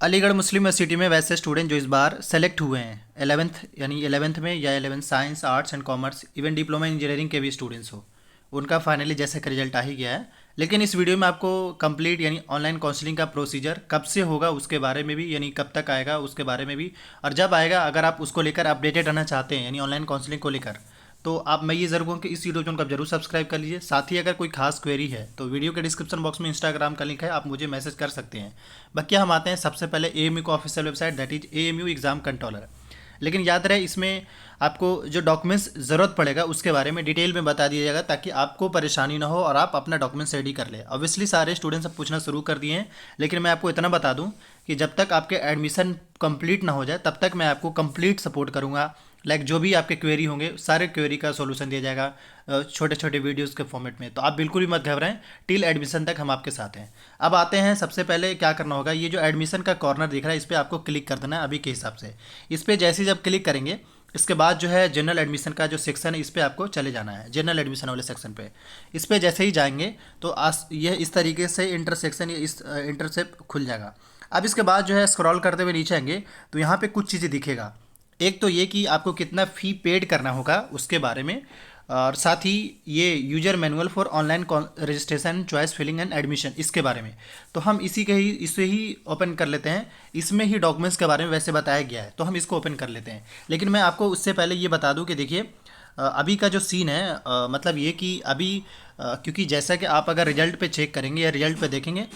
अलीगढ़ मुस्लिम university में वैसे student जो इस बार सेलेक्ट हुए हैं 11th यानी 11th में या 11th science arts and commerce even diploma engineering के भी स्टूडेंट्स हो, उनका फाइनली जैसे कि रिजल्ट आ ही गया है। लेकिन इस वीडियो में आपको कंप्लीट यानी ऑनलाइन काउंसलिंग का प्रोसीजर कब से होगा उसके बारे में भी, यानी कब तक आएगा उसके बारे में भी, और जब आएगा अगर आप उसको लेकर अपडेटेड रहना चाहते हैं यानी ऑनलाइन काउंसलिंग को लेकर, तो आप मैं ये ज़रूर कहूँ कि इस वीडियो को आप जरूर सब्सक्राइब कर लीजिए। साथ ही अगर कोई खास क्वेरी है तो वीडियो के डिस्क्रिप्शन बॉक्स में इंस्टाग्राम का लिंक है, आप मुझे मैसेज कर सकते हैं। बाकी हम आते हैं सबसे पहले एएमयू का official website, that is AMU exam controller. लेकिन याद रहे इसमें आपको जो डॉक्यूमेंट्स ज़रूरत पड़ेगा उसके बारे में डिटेल में बता दिया जाएगा ताकि आपको परेशानी ना हो और आप अपना डॉक्यूमेंट्स रेडी कर ले। ऑब्वियसली सारे स्टूडेंट्स अब पूछना शुरू कर दिए हैं, लेकिन मैं आपको इतना बता दूं कि जब तक आपके एडमिशन कंप्लीट ना हो जाए तब तक मैं आपको कंप्लीट सपोर्ट करूंगा। लाइक जो भी आपके क्वेरी होंगे सारे क्वेरी का सॉल्यूशन दिया जाएगा छोटे छोटे वीडियोस के फॉर्मेट में, तो आप बिल्कुल भी मत घबराएं। टिल एडमिशन तक हम आपके साथ हैं। अब आते हैं, सबसे पहले क्या करना होगा, ये जो एडमिशन का कॉर्नर दिख रहा है इस पर आपको क्लिक कर देना है अभी के हिसाब से। इस पर जैसे ही जब क्लिक करेंगे इसके बाद जो है जनरल एडमिशन का जो सेक्शन है इस पर आपको चले जाना है, जनरल एडमिशन वाले सेक्शन पे। इस पर जैसे ही जाएंगे तो यह इस तरीके से इंटरसेक्शन या इस इंटरसेप खुल जाएगा। अब इसके बाद जो है स्क्रॉल करते हुए नीचे आएंगे तो यहाँ पे कुछ चीज़ें दिखेगा। एक तो ये कि आपको कितना फ़ी पेड करना होगा उसके बारे में, और साथ ही ये user manual for online registration choice filling and admission इसके बारे में। तो हम इसे ही ओपन कर लेते हैं। इसमें ही डॉक्यूमेंट्स के बारे में वैसे बताया गया है तो हम इसको ओपन कर लेते हैं। लेकिन मैं आपको उससे पहले ये बता दूं कि देखिए अभी का जो सीन है, मतलब ये कि अभी क्योंकि जैसा कि आप अगर रिजल्ट पे चेक करेंगे या रिजल्ट पे देखेंगे,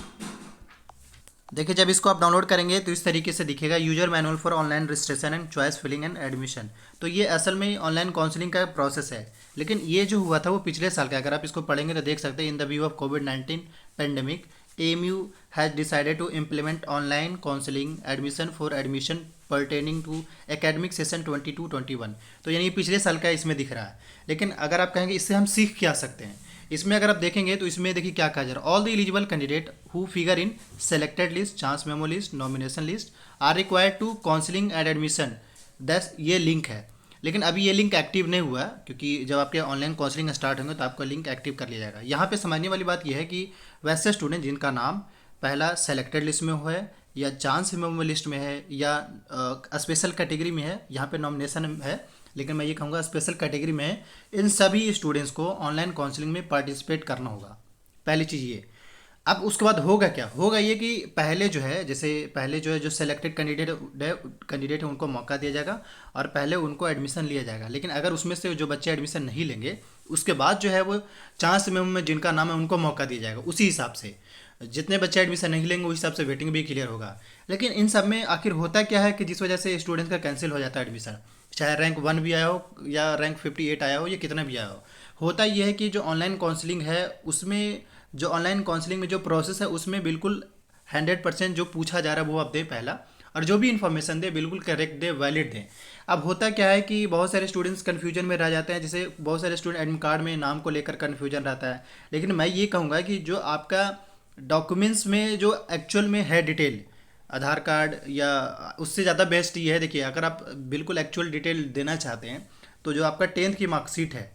देखिए जब इसको आप डाउनलोड करेंगे तो इस तरीके से दिखेगा user manual for online registration and choice filling and admission. तो ये असल में ऑनलाइन काउंसलिंग का प्रोसेस है। लेकिन ये जो हुआ था वो पिछले साल का, अगर आप इसको पढ़ेंगे तो देख सकते हैं इन द व्यू ऑफ कोविड-19 pandemic AMU has decided to implement online counselling admission for admission pertaining to academic session 22-21। तो यानी पिछले साल का इसमें दिख रहा है। लेकिन अगर आप कहेंगे इससे हम सीख क्या सकते हैं, इसमें अगर आप देखेंगे तो इसमें देखिए क्या कहा जा रहा है, all the eligible candidate who figure in selected list chance memo list nomination list are required to counselling and admission. That's ये लिंक है। लेकिन अभी ये लिंक एक्टिव नहीं हुआ है, क्योंकि जब आपके ऑनलाइन काउंसलिंग स्टार्ट होंगे तो आपका लिंक एक्टिव कर लिया जाएगा। यहाँ पे समझने वाली बात यह है कि वैसे स्टूडेंट जिनका नाम पहला सेलेक्टेड लिस्ट में है या चांस मेमो लिस्ट में है या स्पेशल कैटेगरी में है, यहाँ पे नॉमिनेशन है लेकिन मैं ये कहूँगा स्पेशल कैटेगरी में है, इन सभी स्टूडेंट्स को ऑनलाइन काउंसलिंग में पार्टिसिपेट करना होगा। पहली चीज़ ये। अब उसके बाद होगा क्या, होगा ये कि पहले जो है जो सेलेक्टेड कैंडिडेट है उनको मौका दिया जाएगा और पहले उनको एडमिशन लिया जाएगा। लेकिन अगर उसमें से जो बच्चे एडमिशन नहीं लेंगे उसके बाद जो है वो चांस में जिनका नाम है उनको मौका दिया जाएगा। उसी हिसाब से जितने बच्चे एडमिशन नहीं लेंगे उस हिसाब से वेटिंग भी क्लियर होगा। लेकिन इन सब में आखिर होता क्या है कि जिस वजह से स्टूडेंट का कैंसिल हो जाता है एडमिशन, चाहे रैंक 1 भी आया हो या रैंक 58 आया हो या कितना भी आया हो, होता ये है कि जो ऑनलाइन काउंसलिंग है उसमें जो ऑनलाइन काउंसलिंग में जो प्रोसेस है उसमें बिल्कुल 100% जो पूछा जा रहा है वो आप दें पहला, और जो भी इन्फॉर्मेशन दे बिल्कुल करेक्ट दे, वैलिड दें। अब होता क्या है कि बहुत सारे स्टूडेंट्स कन्फ्यूजन में रह जाते हैं, जैसे बहुत सारे स्टूडेंट एडमिट कार्ड में नाम को लेकर कन्फ्यूजन रहता है। लेकिन मैं ये कहूँगा कि जो आपका डॉक्यूमेंट्स में जो एक्चुअल में है डिटेल, आधार कार्ड या उससे ज़्यादा बेस्ट ये है, देखिए अगर आप बिल्कुल एक्चुअल डिटेल देना चाहते हैं तो जो आपका 10th की मार्कशीट है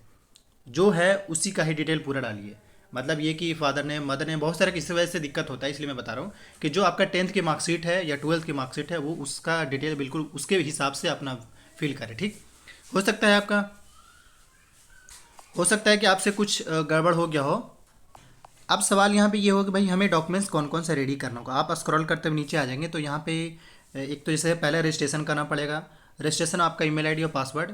जो है उसी का ही डिटेल पूरा डालिए। मतलब ये कि फादर ने मदर ने बहुत सारे किसी वजह से दिक्कत होता है, इसलिए मैं बता रहा हूँ कि जो आपका 10th की मार्कशीट है या 12th की मार्कशीट है वो उसका डिटेल बिल्कुल उसके हिसाब से अपना फिल करें। ठीक, हो सकता है आपका, हो सकता है कि आपसे कुछ गड़बड़ हो गया हो। अब सवाल यहाँ पे ये हो कि भाई हमें डॉक्यूमेंट्स कौन कौन से रेडी करना होगा। आप स्क्रॉल करते हुए नीचे आ जाएंगे तो यहाँ पे एक तो जैसे पहले रजिस्ट्रेशन करना पड़ेगा। रजिस्ट्रेशन आपका ईमेल आईडी और पासवर्ड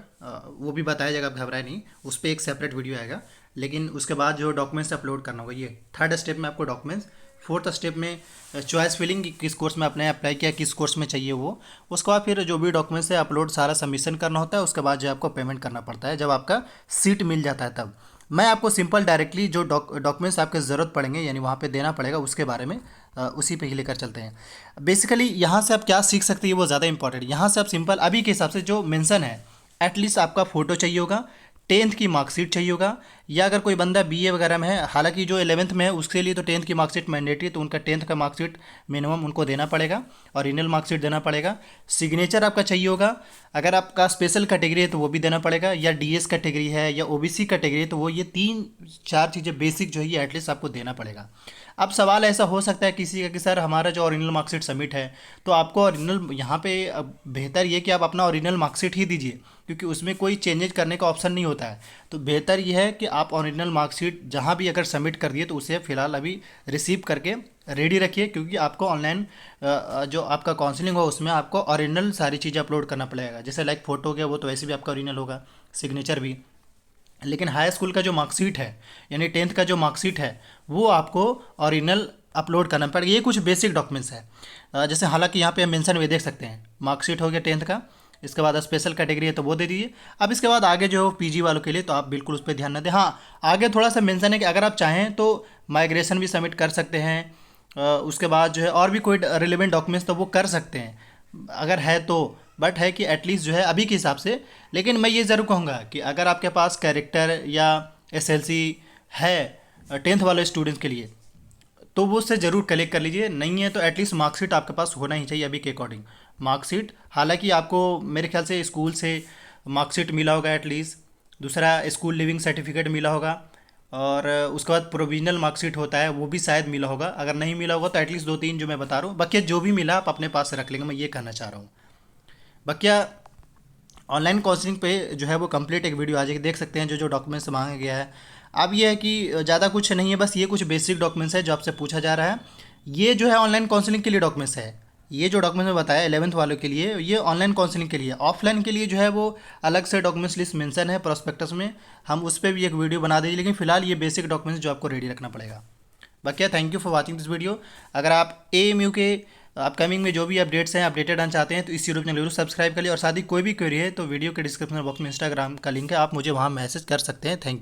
वो भी बताया जाएगा, आप घबराए नहीं, उस पर एक सेपरेट वीडियो आएगा। लेकिन उसके बाद जो डॉक्यूमेंट्स अपलोड करना होगा, ये 3rd स्टेप में आपको डॉक्यूमेंट्स, 4th स्टेप में चॉइस फिलिंग किस कोर्स में आपने अप्लाई किया, किस कोर्स में चाहिए वो। उसके बाद फिर जो भी डॉक्यूमेंट्स है अपलोड सारा सबमिशन करना होता है। उसके बाद जो आपको पेमेंट करना पड़ता है जब आपका सीट मिल जाता है तब। मैं आपको सिंपल डायरेक्टली जो डॉक्यूमेंट्स आपके ज़रूरत पड़ेंगे यानी वहाँ पे देना पड़ेगा उसके बारे में उसी पे ही लेकर चलते हैं। बेसिकली यहाँ से आप क्या सीख सकते हैं वो ज़्यादा इंपॉर्टेंट। यहाँ से आप सिंपल अभी के हिसाब से जो मेंशन है, एटलीस्ट आपका फ़ोटो चाहिए होगा, 10th की मार्कशीट चाहिए होगा या अगर कोई बंदा बीए वगैरह में है, हालांकि जो 11th में है उसके लिए तो 10th की मार्कशीट मैंडेटरी, तो उनका 10th का मार्कशीट मिनिमम उनको देना पड़ेगा, ओरिजिनल मार्कशीट देना पड़ेगा। सिग्नेचर आपका चाहिए होगा, अगर आपका स्पेशल कैटेगरी है तो वो भी देना पड़ेगा, या डीएस कैटेगरी है या ओबीसी कैटेगरी है तो वो ये 3-4 चीज़ें बेसिक जो है ये एटलीस्ट आपको देना पड़ेगा। अब सवाल ऐसा हो सकता है किसी का कि सर हमारा जो ओरिजिनल मार्कशीट सबमिट है, तो आपको ओरिजिनल यहाँ पे अब बेहतर ये कि आप अपना ओरिजिनल मार्कशीट ही दीजिए, क्योंकि उसमें कोई चेंजेज करने का ऑप्शन नहीं होता है। तो बेहतर ये है कि आप ओरिजिनल मार्कशीट जहाँ भी अगर सबमिट कर दिए तो उसे फ़िलहाल अभी रिसीव करके रेडी रखिए, क्योंकि आपको ऑनलाइन जो आपका काउंसलिंग हो उसमें आपको ओरिजिनल सारी चीज़ें अपलोड करना पड़ेगा। जैसे लाइक फ़ोटो हो गया, वो तो वैसे भी आपका ओरिजिनल होगा, सिग्नेचर भी। लेकिन हाई स्कूल का जो मार्कशीट है यानी 10th का जो मार्कशीट है वो आपको ओरिजिनल अपलोड करना पड़ेगा। ये कुछ बेसिक डॉक्यूमेंट्स है, जैसे हालांकि यहाँ पे हम मेंशन में देख सकते हैं, मार्कशीट हो गया 10th का, इसके बाद स्पेशल कैटेगरी है तो वो दे दीजिए। अब इसके बाद आगे जो पीजी वालों के लिए तो आप बिल्कुल उस पर ध्यान न दें। हाँ, आगे थोड़ा सा मेंशन है कि अगर आप चाहें तो माइग्रेशन भी सबमिट कर सकते हैं, उसके बाद जो है और भी कोई रिलेवेंट डॉक्यूमेंट्स तो वो कर सकते हैं अगर है तो, बट है कि एटलीस्ट जो है अभी के हिसाब से। लेकिन मैं ये ज़रूर कहूँगा कि अगर आपके पास कैरेक्टर या एसएलसी है 10th वाले स्टूडेंट्स के लिए तो वो उससे ज़रूर कलेक्ट कर लीजिए, नहीं है तो एटलीस्ट मार्कशीट आपके पास होना ही चाहिए अभी के अकॉर्डिंग। मार्कशीट हालांकि आपको मेरे ख्याल से स्कूल से मार्कशीट मिला होगा एटलीस्ट, दूसरा स्कूल लिविंग सर्टिफिकेट मिला होगा, और उसके बाद प्रोविजनल मार्कशीट होता है वो भी शायद मिला होगा। अगर नहीं मिला होगा तो एटलीस्ट 2-3 जो मैं बता रहा हूँ, बाकी जो भी मिला आप अपने पास रख लेंगे, मैं ये कहना चाह रहा हूँ। बाकी ऑनलाइन काउंसलिंग पे जो है वो कंप्लीट एक वीडियो आ जाएगी, देख सकते हैं जो जो डॉक्यूमेंट्स मांगा गया है। अब ये है कि ज़्यादा कुछ नहीं है, बस ये कुछ बेसिक डॉक्यूमेंट्स है जो आपसे पूछा जा रहा है। ये जो है ऑनलाइन काउंसलिंग के लिए डॉक्यूमेंट्स है, ये जो डॉक्यूमेंट मैं बताया 11th वालों के लिए ये ऑनलाइन काउंसलिंग के लिए। ऑफलाइन के लिए जो है वो अलग से डॉक्यूमेंट्स लिस्ट मेंशन है प्रोस्पेक्टस में, हम उस पर भी एक वीडियो बना देंगे, लेकिन फिलहाल ये बेसिक डॉक्यूमेंट्स जो आपको रेडी रखना पड़ेगा। बाकी thank you for watching this video. अगर आप एएमयू के अपकमिंग में जो भी अपडेट्स हैं अपडेटेड आना चाहते हैं तो इस यूट्यूब चैनल जरूर सब्सक्राइब कर लिए, और साथ ही कोई भी क्वेरी है तो वीडियो के डिस्क्रिप्शन बॉक्स में इंस्टाग्राम का लिंक है, आप मुझे वहाँ मैसेज कर सकते हैं। Thank you.